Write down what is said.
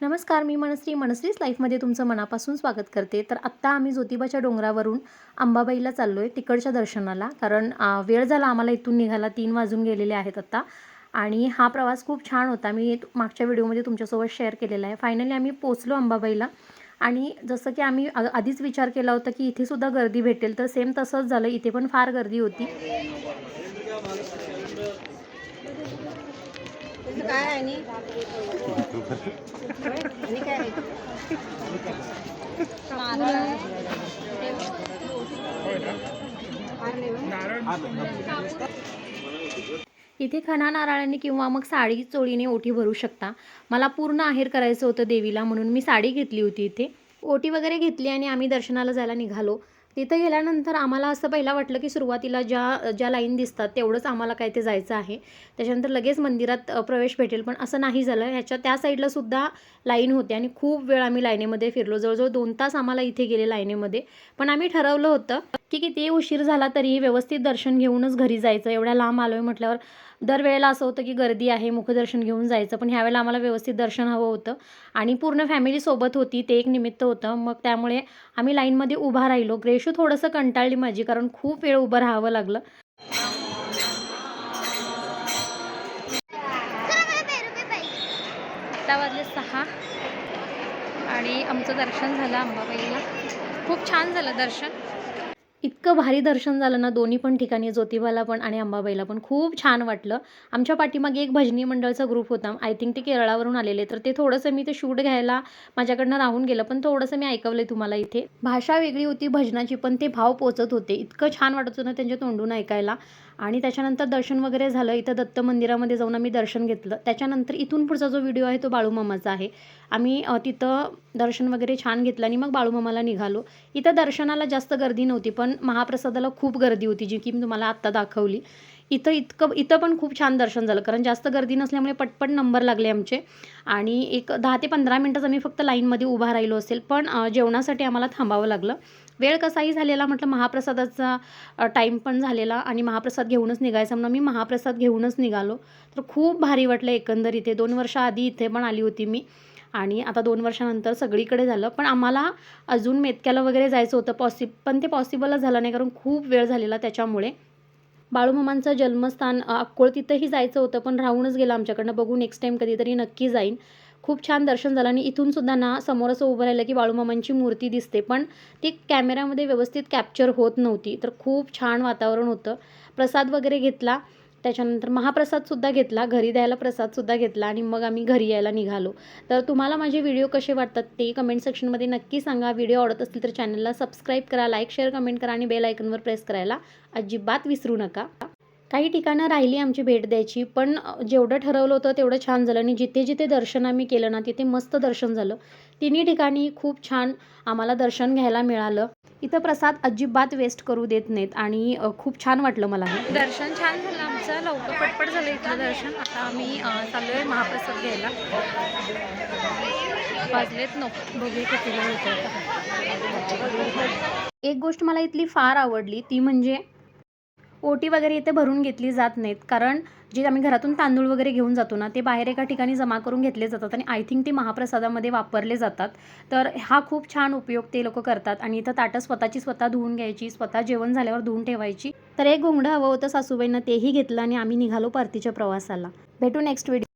नमस्कार, मी मनस्रीच लाईफमध्ये तुमचं मनापासून स्वागत करते. तर आत्ता आम्ही ज्योतिबाच्या डोंगरावरून अंबाबाईला चाललो आहे तिकडच्या दर्शनाला. कारण वेळ झाला आम्हाला इथून निघायला, 3 वाजून गेलेले आहेत आत्ता. आणि हा प्रवास खूप छान होता. मी मागच्या व्हिडिओमध्ये तुमच्यासोबत शेअर केलेला आहे. फायनली आम्ही पोचलो अंबाबाईला. आणि जसं की आम्ही आधीच विचार केला होता की इथेसुद्धा गर्दी भेटेल, तर सेम तसंच झालं. इथे पण फार गर्दी होती. काय आहे आणि काय आहे इथे खणा नारळाने किंवा मग साडी चोळीने ओटी भरू शकता. मला पूर्ण आहेर करायचं होतं देवीला, म्हणून मी साडी घेतली होती इथे. ओटी वगैरे घेतली आणि आम्ही दर्शनाला जायला निघालो. तिथं गेल्यानंतर आम्हाला असं पहिला वाटलं की सुरुवातीला ज्या ज्या लाईन दिसतात तेवढंच आम्हाला काय ते जायचं आहे, त्याच्यानंतर लगेच मंदिरात प्रवेश भेटेल, पण असं नाही झालं. ह्याच्या त्या साईडला सुद्धा लाईन होती आणि खूप वेळ आम्ही लाईनीमध्ये फिरलो. जवळजवळ 2 तास आम्हाला इथे गेले लाईनीमध्ये. पण आम्ही ठरवलं होतं की किती उशीर झाला तरी व्यवस्थित दर्शन घेऊनच घरी जायचं. एवढ्या लांब आलो आहे म्हटल्यावर दरवेळेला असं होतं की गर्दी आहे, मुखदर्शन घेऊन जायचं, पण ह्यावेळेला आम्हाला व्यवस्थित दर्शन हवं होतं आणि पूर्ण फॅमिली सोबत होती, ते एक निमित्त होतं. मग त्यामुळे आम्ही लाईनमध्ये उभा राहिलो. ग्रेशू थोडंसं कंटाळली माझी, कारण खूप वेळ उभं राहावं लागलं. आता वाजले 6 आणि आमचं दर्शन झालं अंबाबाईला. खूप छान झालं दर्शन. इतकं भारी दर्शन झालं ना दोन्ही पण ठिकाणी, ज्योतिबाला पण आणि अंबाबाईला पण. खूप छान वाटलं. आमच्या पाठीमागे एक भजनी मंडळचा ग्रुप होता. आय थिंक ते केरळावरून आलेले. तर ते थोडंसं मी ते शूट घ्यायला माझ्याकडनं राहून गेलं, पण थोडंसं मी ऐकवलं तुम्हाला इथे. भाषा वेगळी होती भजनाची, पण ते भाव पोचत होते. इतकं छान वाटत होतं ना त्यांच्या तोंडून ऐकायला. आणि त्याच्यानंतर दर्शन वगैरे झालं. इथं दत्त मंदिरामध्ये जाऊन आम्ही दर्शन घेतलं. त्याच्यानंतर इथून पुढचा जो व्हिडिओ आहे तो बाळूमामाचा आहे. आम्ही तिथं दर्शन वगैरे छान घेतलं आणि मग बाळूमामाला निघालो. इथं दर्शनाला जास्त गर्दी नव्हती, पण महाप्रसादाला खूप गर्दी होती, जी की मी तुम्हाला आत्ता दाखवली. इथं पण खूप छान दर्शन झालं, कारण जास्त गर्दी नसल्यामुळे पटपट नंबर लागले आमचे. आणि एक 10 ते 15 मिनटंच आम्ही फक्त लाईनमध्ये उभा राहिलो असेल, पण जेवणासाठी आम्हाला थांबावं लागलं. वेळ कसाही झालेला, म्हटलं महाप्रसादाचा टाईम पण झालेला आणि महाप्रसाद घेऊनच निघायचा, म्हणून मी महाप्रसाद घेऊनच निघालो. तर खूप भारी वाटलं एकंदर. इथे 2 वर्षाआधी इथे पण आली होती मी आणि आता 2 वर्षानंतर सगळीकडे झालं. पण आम्हाला अजून मेतक्याला वगैरे जायचं होतं पण ते पॉसिबलच झालं नाही, कारण खूप वेळ झालेला त्याच्यामुळे. बाळूमामांचं जन्मस्थान अक्कोळ तिथंही जायचं होतं, पण राहूनच गेलं आमच्याकडनं. बघू नेक्स्ट टाईम कधीतरी नक्की जाईन. खूप छान दर्शन झालं आणि इथून सुद्धा ना समोर असं उभं राहिलं की बाळूमामांची मूर्ती दिसते, पण ती कॅमेऱ्यामध्ये व्यवस्थित कॅप्चर होत नव्हती. तर खूप छान वातावरण होतं. प्रसाद वगैरे घेतला, त्याच्यानंतर महाप्रसादसुद्धा घेतला, घरी द्यायला प्रसादसुद्धा घेतला आणि मग आम्ही घरी यायला निघालो. तर तुम्हाला माझे व्हिडिओ कसे वाटतात ते कमेंट सेक्शनमध्ये नक्की सांगा. व्हिडिओ आवडत असतील तर चॅनलला सबस्क्राईब करा, लाईक, शेअर, कमेंट करा आणि बेल आयकॉनवर प्रेस करायला अजिबात विसरू नका. काही ठिकाणं राहिली आमची भेट द्यायची, पण जेवढं ठरवलं होतं तेवढं छान झालं आणि जिथे जिथे दर्शन आम्ही केलं ना तिथे मस्त दर्शन झालं. तिन्ही ठिकाणी खूप छान आम्हाला दर्शन घ्यायला मिळालं. इथं प्रसाद अजिबात वेस्ट करू देत नाहीत आणि खूप छान वाटलं मला. दर्शन छान झालं आमचं, लवकर पटपट झालं इथलं दर्शन. आता आम्ही चाललो आहे महाप्रसाद घ्यायला. वाजलेत नको, बघू कितीला होतं. एक गोष्ट मला इथली फार आवडली, ती म्हणजे ओटी वगैरे इथे भरून घेतली जात नाहीत, कारण जे आम्ही घरातून तांदूळ वगैरे घेऊन जातो ना ते बाहेर एका ठिकाणी जमा करून घेतले जातात आणि आय थिंक ते महाप्रसादामध्ये वापरले जातात. तर हा खूप छान उपयोग ते लोक करतात आणि इथं ताटं स्वतः धुवून घ्यायची, स्वतः जेवण झाल्यावर धुवून ठेवायची. तर एक घोंगडं हवं होतं सासूबाईंना, तेही घेतलं आणि आम्ही निघालो परतीच्या प्रवासाला. भेटू नेक्स्ट व्हिडिओ.